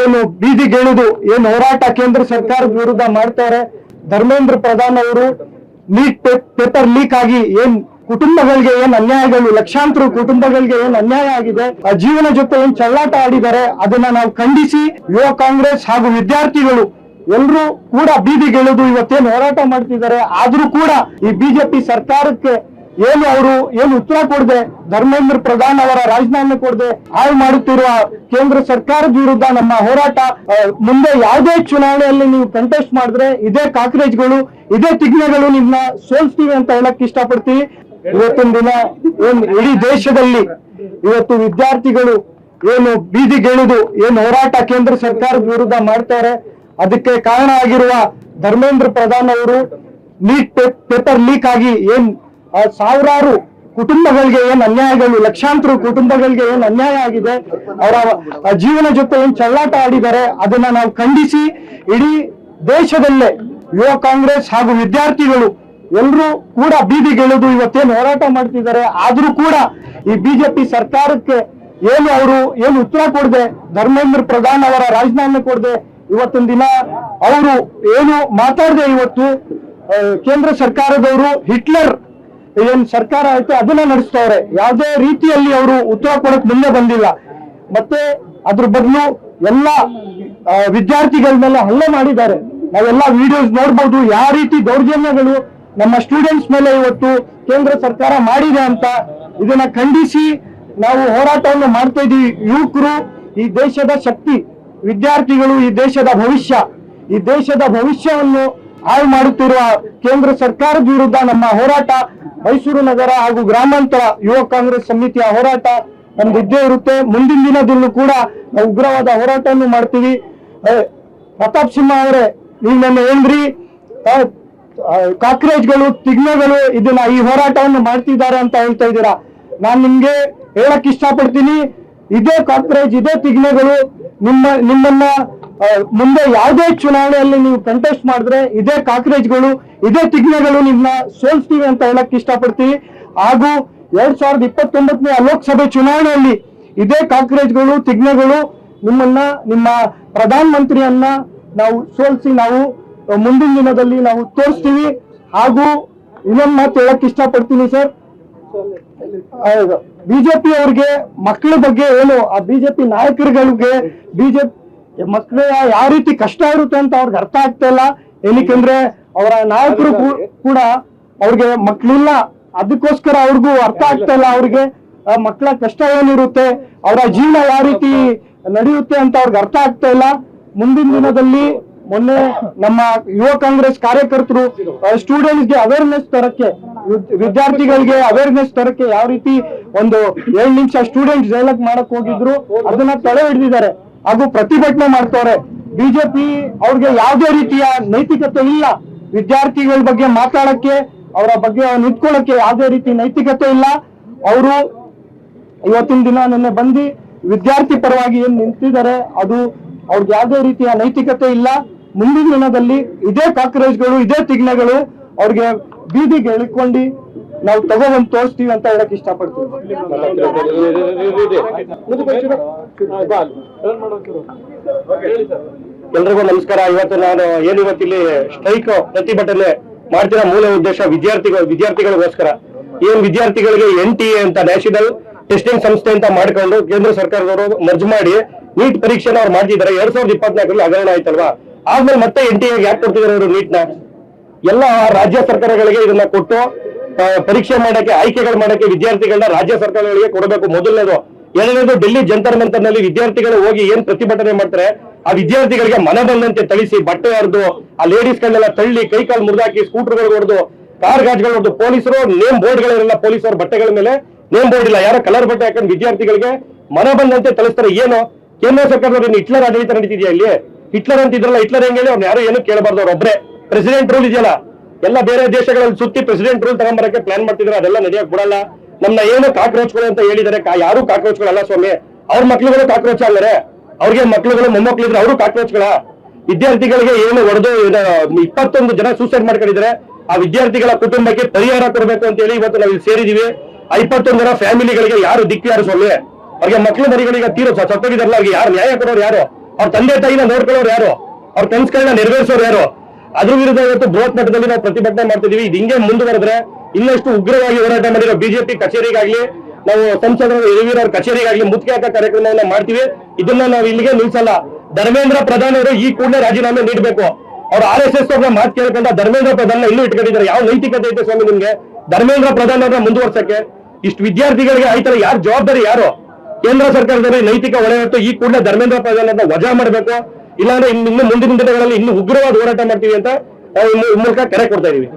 ಏನು ಬೀದಿಗಿಳಿದು ಏನು ಹೋರಾಟ ಕೇಂದ್ರ ಸರ್ಕಾರದ ವಿರುದ್ಧ ಮಾಡ್ತಾರೆ. ಧರ್ಮೇಂದ್ರ ಪ್ರಧಾನ್ ಅವರು ನೀಟ್ ಪೇಪರ್ ಲೀಕ್ ಆಗಿ ಏನ್ ಕುಟುಂಬಗಳಿಗೆ ಏನ್ ಅನ್ಯಾಯಗಳು, ಲಕ್ಷಾಂತರ ಕುಟುಂಬಗಳಿಗೆ ಏನ್ ಅನ್ಯಾಯ ಆಗಿದೆ, ಆ ಜೀವನ ಜೊತೆ ಏನ್ ಚಲ್ಲಾಟ ಆಡಿದ್ದಾರೆ, ಅದನ್ನ ನಾವು ಖಂಡಿಸಿ ಯುವ ಕಾಂಗ್ರೆಸ್ ಹಾಗೂ ವಿದ್ಯಾರ್ಥಿಗಳು ಎಲ್ಲರೂ ಕೂಡ ಬೀದಿಗಿಳಿದು ಇವತ್ತೇನು ಹೋರಾಟ ಮಾಡ್ತಿದ್ದಾರೆ. ಆದ್ರೂ ಕೂಡ ಈ ಬಿಜೆಪಿ ಸರ್ಕಾರಕ್ಕೆ ಏನು ಉತ್ತರ ಕೊಡದೆ, ಧರ್ಮೇಂದ್ರ ಪ್ರಧಾನ್ ಅವರ ರಾಜೀನಾಮೆ ಕೊಡದೆ ಹಾಳು ಮಾಡುತ್ತಿರುವ ಕೇಂದ್ರ ಸರ್ಕಾರದ ವಿರುದ್ಧ ನಮ್ಮ ಹೋರಾಟ. ಮುಂದೆ ಯಾವುದೇ ಚುನಾವಣೆಯಲ್ಲಿ ನೀವು ಕಂಟೆಸ್ಟ್ ಮಾಡಿದ್ರೆ ಇದೇ ಕಾಕ್ರೇಜ್ಗಳು, ಇದೇ ತಿಗ್ನೆಗಳು ನಿಮ್ನ ಸೋಲ್ಸ್ತೀವಿ ಅಂತ ಹೇಳಕ್ ಇಷ್ಟಪಡ್ತೀವಿ. ಇವತ್ತಿನ ದಿನ ಇಡೀ ದೇಶದಲ್ಲಿ ಇವತ್ತು ವಿದ್ಯಾರ್ಥಿಗಳು ಏನು ಬೀದಿಗಿಳಿದು ಏನು ಹೋರಾಟ ಕೇಂದ್ರ ಸರ್ಕಾರದ ವಿರುದ್ಧ ಮಾಡ್ತಾರೆ, ಅದಕ್ಕೆ ಕಾರಣ ಆಗಿರುವ ಧರ್ಮೇಂದ್ರ ಪ್ರಧಾನ್ ಅವರು ನೀಟ್ ಪೇಪರ್ ಲೀಕ್ ಆಗಿ ಏನ್ ಸಾವಿರಾರು ಕುಟುಂಬಗಳಿಗೆ ಏನ್ ಅನ್ಯಾಯಗಳು, ಲಕ್ಷಾಂತರ ಕುಟುಂಬಗಳಿಗೆ ಏನ್ ಅನ್ಯಾಯ ಆಗಿದೆ, ಅವರ ಜೀವನ ಜೊತೆ ಏನ್ ಚಲ್ಲಾಟ ಆಡಿದ್ದಾರೆ, ಅದನ್ನ ನಾವು ಖಂಡಿಸಿ ಇಡೀ ದೇಶದಲ್ಲೇ ಯುವ ಕಾಂಗ್ರೆಸ್ ಹಾಗೂ ವಿದ್ಯಾರ್ಥಿಗಳು ಎಲ್ಲರೂ ಕೂಡ ಬೀದಿಗಿಳಿದು ಇವತ್ತೇನು ಹೋರಾಟ ಮಾಡ್ತಿದ್ದಾರೆ. ಆದ್ರೂ ಕೂಡ ಈ ಬಿಜೆಪಿ ಸರ್ಕಾರಕ್ಕೆ ಏನು ಉತ್ತರ ಕೊಡದೆ, ಧರ್ಮೇಂದ್ರ ಪ್ರಧಾನ್ ಅವರ ರಾಜೀನಾಮೆ ಕೊಡದೆ, ಇವತ್ತಿನ ದಿನ ಅವರು ಏನು ಮಾತಾಡದೆ ಇವತ್ತು ಕೇಂದ್ರ ಸರ್ಕಾರದವರು ಹಿಟ್ಲರ್ ಏನ್ ಸರ್ಕಾರ ಆಯ್ತು ಅದನ್ನ ನಡೆಸ್ತವ್ರೆ. ಯಾವುದೇ ರೀತಿಯಲ್ಲಿ ಅವರು ಉತ್ತರ ಕೊಡಕ್ ಮುಂದೆ ಬಂದಿಲ್ಲ. ಮತ್ತೆ ಅದ್ರ ಬದಲು ಎಲ್ಲ ವಿದ್ಯಾರ್ಥಿಗಳ ಮೇಲೆ ಹಲ್ಲೆ ಮಾಡಿದ್ದಾರೆ. ನಾವೆಲ್ಲ ವಿಡಿಯೋಸ್ ನೋಡ್ಬೋದು ಯಾವ ರೀತಿ ದೌರ್ಜನ್ಯಗಳು ನಮ್ಮ ಸ್ಟೂಡೆಂಟ್ಸ್ ಮೇಲೆ ಇವತ್ತು ಕೇಂದ್ರ ಸರ್ಕಾರ ಮಾಡಿದೆ ಅಂತ. ಇದನ್ನ ಖಂಡಿಸಿ ನಾವು ಹೋರಾಟವನ್ನು ಮಾಡ್ತಾ ಇದೀವಿ. ಯುವಕರು ಈ ದೇಶದ ಶಕ್ತಿ, ವಿದ್ಯಾರ್ಥಿಗಳು ಈ ದೇಶದ ಭವಿಷ್ಯ, ಈ ದೇಶದ ಭವಿಷ್ಯವನ್ನು ಹಾಳು ಮಾಡುತ್ತಿರುವ ಕೇಂದ್ರ ಸರ್ಕಾರದ ವಿರುದ್ಧ ನಮ್ಮ ಹೋರಾಟ. ಮೈಸೂರು ನಗರ ಹಾಗೂ ಗ್ರಾಮಾಂತರ ಯುವ ಕಾಂಗ್ರೆಸ್ ಸಮಿತಿಯ ಹೋರಾಟ ನಮ್ದು ಇದ್ದೇ ಇರುತ್ತೆ. ಮುಂದಿನ ದಿನದಲ್ಲೂ ಕೂಡ ನಾವು ಉಗ್ರವಾದ ಹೋರಾಟವನ್ನು ಮಾಡ್ತೀವಿ. ಪ್ರತಾಪ್ ಸಿಂಹ ಅವರೇ, ನೀವು ನನ್ನ ಏನ್ರಿ ಕಾಕ್ರೇಜ್ಗಳು, ತಿಗ್ನೆಗಳು ಈ ಹೋರಾಟವನ್ನು ಮಾಡ್ತಿದ್ದಾರೆ ಅಂತ ಹೇಳ್ತಾ ಇದ್ದೀರಾ. ನಾನ್ ನಿಮ್ಗೆ ಹೇಳಕ್ ಇಷ್ಟಪಡ್ತೀನಿ, ಇದೇ ಕಾಕ್ರೇಜ್, ಇದೇ ತಿಗ್ನೆಗಳು ನಿಮ್ಮನ್ನ ಮುಂದೆ ಯಾವುದೇ ಚುನಾವಣೆಯಲ್ಲಿ ನೀವು ಕಂಟೆಸ್ಟ್ ಮಾಡಿದ್ರೆ ಇದೇ ಕಾಕ್ರೇಜ್ಗಳು, ಇದೇ ತಿಗ್ನೆಗಳು ನಿಮ್ನ ಸೋಲ್ಸ್ತೀವಿ ಅಂತ ಹೇಳಕ್ ಇಷ್ಟಪಡ್ತೀವಿ. ಹಾಗೂ 2029ನೇ ಲೋಕಸಭೆ ಚುನಾವಣೆಯಲ್ಲಿ ಇದೇ ಕಾಕ್ರೇಜ್ಗಳು, ತಿಗ್ನೆಗಳು ನಿಮ್ಮ ಪ್ರಧಾನ ಮಂತ್ರಿಯನ್ನ ನಾವು ಸೋಲ್ಸಿ ನಾವು ಮುಂದಿನ ದಿನದಲ್ಲಿ ನಾವು ತೋರಿಸ್ತೀವಿ. ಹಾಗೂ ಇನ್ನೊಂದು ಮಾತು ಹೇಳಕ್ ಇಷ್ಟಪಡ್ತೀನಿ ಸರ್, ಬಿಜೆಪಿ ಅವ್ರಿಗೆ ಮಕ್ಕಳ ಬಗ್ಗೆ ಆ ಬಿಜೆಪಿ ನಾಯಕರುಗಳಿಗೆ ಬಿಜೆಪಿ ಮಕ್ಕಳ ಯಾವ ರೀತಿ ಕಷ್ಟ ಇರುತ್ತೆ ಅಂತ ಅವ್ರಿಗೆ ಅರ್ಥ ಆಗ್ತಾ ಇಲ್ಲ. ಏನಕ್ಕೆ ಅವರ ನಾಯಕರು ಕೂಡ ಅವ್ರಿಗೆ ಮಕ್ಕಳಿಲ್ಲ, ಅದಕ್ಕೋಸ್ಕರ ಅವ್ರಿಗೂ ಅರ್ಥ ಆಗ್ತಾ ಇಲ್ಲ. ಅವ್ರಿಗೆ ಮಕ್ಕಳ ಕಷ್ಟ ಏನಿರುತ್ತೆ, ಅವರ ಜೀವನ ಯಾವ ರೀತಿ ನಡೆಯುತ್ತೆ ಅಂತ ಅವ್ರಿಗೆ ಅರ್ಥ ಆಗ್ತಾ ಇಲ್ಲ. ಮುಂದಿನ ದಿನದಲ್ಲಿ ಮೊನ್ನೆ ನಮ್ಮ ಯುವ ಕಾಂಗ್ರೆಸ್ ಕಾರ್ಯಕರ್ತರು ಸ್ಟೂಡೆಂಟ್ಸ್ಗೆ ಅವೇರ್ನೆಸ್ ತರಕ್ಕೆ, ವಿದ್ಯಾರ್ಥಿಗಳಿಗೆ ಅವೇರ್ನೆಸ್ ತರಕ್ಕೆ ಯಾವ ರೀತಿ ಒಂದು 7 ನಿಮಿಷ ಸ್ಟೂಡೆಂಟ್ಸ್ ಡೈಲಾಗ್ ಮಾಡಕ್ ಹೋಗಿದ್ರು, ಅದನ್ನ ತಡೆ ಹಿಡಿದಿದ್ದಾರೆ ಹಾಗೂ ಪ್ರತಿಭಟನೆ ಮಾಡ್ತವ್ರೆ. ಬಿಜೆಪಿ ಅವ್ರಿಗೆ ಯಾವುದೇ ರೀತಿಯ ನೈತಿಕತೆ ಇಲ್ಲ. ವಿದ್ಯಾರ್ಥಿಗಳ ಬಗ್ಗೆ ಮಾತಾಡಕ್ಕೆ, ಅವರ ಬಗ್ಗೆ ನಿಂತ್ಕೊಳ್ಳಕ್ಕೆ ಯಾವುದೇ ರೀತಿ ನೈತಿಕತೆ ಇಲ್ಲ. ಅವರು ಇವತ್ತಿನ ದಿನ ನಿನ್ನೆ ಬಂದು ವಿದ್ಯಾರ್ಥಿ ಪರವಾಗಿ ಏನ್ ನಿಂತಿದ್ದಾರೆ, ಅದು ಅವ್ರಿಗೆ ಯಾವುದೇ ರೀತಿಯ ನೈತಿಕತೆ ಇಲ್ಲ. ಮುಂದಿನ ದಿನದಲ್ಲಿ ಇದೇ ಕಾಕ್ರೋಚ್ಗಳು, ಇದೇ ತಿಗ್ನೆಗಳು ಅವ್ರಿಗೆ ಬೀದಿಗೆ ಎಳ್ಕೊಂಡು ನಾವು ತಗೊಬಂದು ತೋರಿಸ್ತೀವಿ ಅಂತ ಹೇಳಕ್ ಇಷ್ಟಪಡ್ತೀವಿ. ಎಲ್ರಿಗೂ ನಮಸ್ಕಾರ. ಇವತ್ತು ನಾನು ಇವತ್ತಿಲ್ಲಿ ಸ್ಟ್ರೈಕ್ ಪ್ರತಿಭಟನೆ ಮಾಡ್ತಿರೋ ಮೂಲ ಉದ್ದೇಶ ವಿದ್ಯಾರ್ಥಿಗಳಿಗೋಸ್ಕರ. ವಿದ್ಯಾರ್ಥಿಗಳಿಗೆ NTA ಅಂತ ನ್ಯಾಷನಲ್ ಟೆಸ್ಟಿಂಗ್ ಸಂಸ್ಥೆ ಅಂತ ಮಾಡ್ಕೊಂಡು ಕೇಂದ್ರ ಸರ್ಕಾರದವರು ಮರ್ಜ್ ಮಾಡಿ ನೀಟ್ ಪರೀಕ್ಷೆನ ಅವ್ರು ಮಾಡ್ತಿದ್ದಾರೆ. 2024ರಲ್ಲಿ ಹಗರಣ ಆಯ್ತಲ್ವಾ, ಆದ್ಮೇಲೆ ಮತ್ತೆ NTA ಯಾಕೆ ಕೊಡ್ತಿದ್ದಾರೆ ಅವರು ನೀಟ್ನ? ಎಲ್ಲ ರಾಜ್ಯ ಸರ್ಕಾರಗಳಿಗೆ ಇದನ್ನ ಕೊಟ್ಟು ಪರೀಕ್ಷೆ ಮಾಡಕ್ಕೆ, ಆಯ್ಕೆಗಳು ಮಾಡಕ್ಕೆ ವಿದ್ಯಾರ್ಥಿಗಳನ್ನ ರಾಜ್ಯ ಸರ್ಕಾರಗಳಿಗೆ ಕೊಡಬೇಕು ಮೊದಲನೇದು. ಎರಡನೇದು, ಡೆಲ್ಲಿ ಜಂತರ್ ಮಂತರ್ನಲ್ಲಿ ವಿದ್ಯಾರ್ಥಿಗಳು ಹೋಗಿ ಏನ್ ಪ್ರತಿಭಟನೆ ಮಾಡ್ತಾರೆ, ಆ ವಿದ್ಯಾರ್ಥಿಗಳಿಗೆ ಮನೆ ಬಂದಂತೆ ಥಳಿಸಿ, ಬಟ್ಟೆ ಹರಿದು, ಆ ಲೇಡೀಸ್ಗಳನ್ನೆಲ್ಲ ತಳ್ಳಿ, ಕೈಕಾಲು ಮುರಿದಾಕಿ, ಸ್ಕೂಟರ್ಗಳು ಹೊಡೆದು, ಕಾರ್ ಗಾಜ್ಗಳು ಹೊಡೆದು, ಪೊಲೀಸರು ನೇಮ್ ಬೋರ್ಡ್ಗಳಿರಲ್ಲ, ಪೊಲೀಸರ ಬಟ್ಟೆಗಳ ಮೇಲೆ ನೇಮ್ ಬೋರ್ಡ್ ಇಲ್ಲ, ಯಾರೋ ಕಲರ್ ಬಟ್ಟೆ ಹಾಕೊಂಡು ವಿದ್ಯಾರ್ಥಿಗಳಿಗೆ ಮನೆ ಬಂದಂತೆ ಥಳಿಸ್ತಾರೆ. ಏನು ಕೇಂದ್ರ ಸರ್ಕಾರದವ್ರು ಹಿಟ್ಲರ್ ಆಡಳಿತ ನಡೀತಿದ್ಯಾ ಇಲ್ಲಿ? ಹಿಟ್ಲರ್ ಅಂತಿದ್ರಲ್ಲ, ಹಿಟ್ಲರ್ ಹೆಂಗ್ ಹೇಳಿ ಅವ್ರು ಯಾರು ಏನು ಕೇಳಬಾರ್ದು. ಅವ್ರೊಬ್ರೆ ಪ್ರೆಸಿಡೆಂಟ್ ರೂಲ್ ಇದೆಯಲ್ಲ, ಎಲ್ಲ ಬೇರೆ ದೇಶಗಳಲ್ಲಿ ಸುತ್ತಿ ಪ್ರೆಸಿಡೆಂಟ್ ರೂಲ್ ತಗೊಂಬರಕ್ಕೆ ಪ್ಲಾನ್ ಮಾಡ್ತಿದ್ರೆ, ಅದೆಲ್ಲ ನಡೆಯಕ್ ಬಿಡಲ್ಲ. ನಮ್ನ ಏನು ಕಾಕ್ರೋಚ್ಗಳು ಅಂತ ಹೇಳಿದರೆ, ಯಾರು ಕಾಕ್ರೋಚ್ಗಳಲ್ಲ ಸ್ವಾಮಿ. ಅವ್ರ ಮಕ್ಳುಗಳು ಕಾಕ್ರೋಚ್ ಅಲ್ಲರೆ, ಅವ್ರಿಗೆ ಮಕ್ಳುಗಳು ಮೊಮ್ಮಕ್ಳಿದ್ರೆ ಅವರು ಕಾಕ್ರೋಚ್ಗಳ. ವಿದ್ಯಾರ್ಥಿಗಳಿಗೆ ಏನು ಹೊಡೆದು 21 ಜನ ಸೂಸೈಡ್ ಮಾಡ್ಕೊಂಡಿದ್ದಾರೆ. ಆ ವಿದ್ಯಾರ್ಥಿಗಳ ಕುಟುಂಬಕ್ಕೆ ಪರಿಹಾರ ಕೊಡಬೇಕು ಅಂತ ಹೇಳಿ ಇವತ್ತು ನಾವು ಇಲ್ಲಿ ಸೇರಿದೀವಿ. ಆ 21 ಜನ ಫ್ಯಾಮಿಲಿಗಳಿಗೆ ಯಾರು ದಿಕ್ಕು, ಯಾರು ಸ್ವಾಮಿ? ಅವ್ರಿಗೆ ಮಕ್ಳು ಮರಿಗಳಿಗೆ ತೀರೋ ಸತ್ತೋಗಿದಾರಲ್ಲ, ಅವ್ರಿಗೆ ಯಾರು ನ್ಯಾಯ ಕೊಡೋರು? ಯಾರು ಅವ್ರ ತಂದೆ ತಾಯಿನ ನೋಡ್ಕೊಳ್ಳೋರು ಯಾರು? ಅವ್ರ ಕನಸುಗಳನ್ನ ನೆರವೇರಿಸೋರು ಯಾರು? ಅದ್ರ ವಿರುದ್ಧ ಇವತ್ತು ಬೃಹತ್ ಮಟ್ಟದಲ್ಲಿ ನಾವು ಪ್ರತಿಭಟನೆ ಮಾಡ್ತಿದೀವಿ. ಇದು ಹಿಂಗೆ ಮುಂದುವರೆದ್ರೆ ಇನ್ನಷ್ಟು ಉಗ್ರವಾಗಿ ಹೋರಾಟ ಮಾಡಿರೋ ಬಿಜೆಪಿ ಕಚೇರಿಗಾಗ್ಲಿ, ನಾವು ಸಂಸದರ ಯದುವೀರ್ ಅವ್ರ ಕಚೇರಿಗಾಗ್ಲಿ ಮುತ್ತಿಗೆ ಹಾಕೋ ಕಾರ್ಯಕ್ರಮವನ್ನ ಮಾಡ್ತೀವಿ. ಇದನ್ನ ನಾವು ಇಲ್ಲಿಗೆ ನಿಲ್ಸಲ್ಲ. ಧರ್ಮೇಂದ್ರ ಪ್ರಧಾನ್ ಅವರು ಈ ಕೂಡಲೇ ರಾಜೀನಾಮೆ ನೀಡಬೇಕು. ಅವ್ರು RSS ಅವ್ರನ್ನ ಮಾತು ಕೇಳ್ಕೊಂಡ ಧರ್ಮೇಂದ್ರ ಪ್ರಧಾನ್ ಇನ್ನೂ ಇಟ್ಕೊಂಡಿದ್ದಾರೆ. ಯಾವ ನೈತಿಕತೆ ಐತೆ ಸ್ವಾಮಿ ನಿಮ್ಗೆ ಧರ್ಮೇಂದ್ರ ಪ್ರಧಾನ್ ಅವ್ರನ್ನ ಮುಂದುವರ್ಸಕ್ಕೆ? ಇಷ್ಟು ವಿದ್ಯಾರ್ಥಿಗಳಿಗೆ ಆಯ್ತಲ್ಲ, ಯಾರು ಜವಾಬ್ದಾರಿ ಯಾರು? ಕೇಂದ್ರ ಸರ್ಕಾರದಲ್ಲಿ ನೈತಿಕ ಹೊಣೆ ಹೊತ್ತು ಈ ಕೂಡಲೇ ಧರ್ಮೇಂದ್ರ ಪ್ರಧಾನ್ ಅವ್ರನ್ನ ವಜಾ ಮಾಡಬೇಕು. ಇಲ್ಲಾಂದ್ರೆ ಇನ್ನು ಮುಂದಿನ ದಿನಗಳಲ್ಲಿ ಇನ್ನೂ ಉಗ್ರವಾದ ಹೋರಾಟ ಮಾಡ್ತೀವಿ ಅಂತ ನಾವು ಈ ಮೂಲಕ ಕರೆ ಕೊಡ್ತಾ ಇದೀವಿ.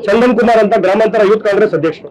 ಚಂದನ್ ಕುಮಾರ್ ಅಂತ ಗ್ರಾಮಾಂತರ ಯೂತ್ ಕಾಂಗ್ರೆಸ್ ಅಧ್ಯಕ್ಷರು.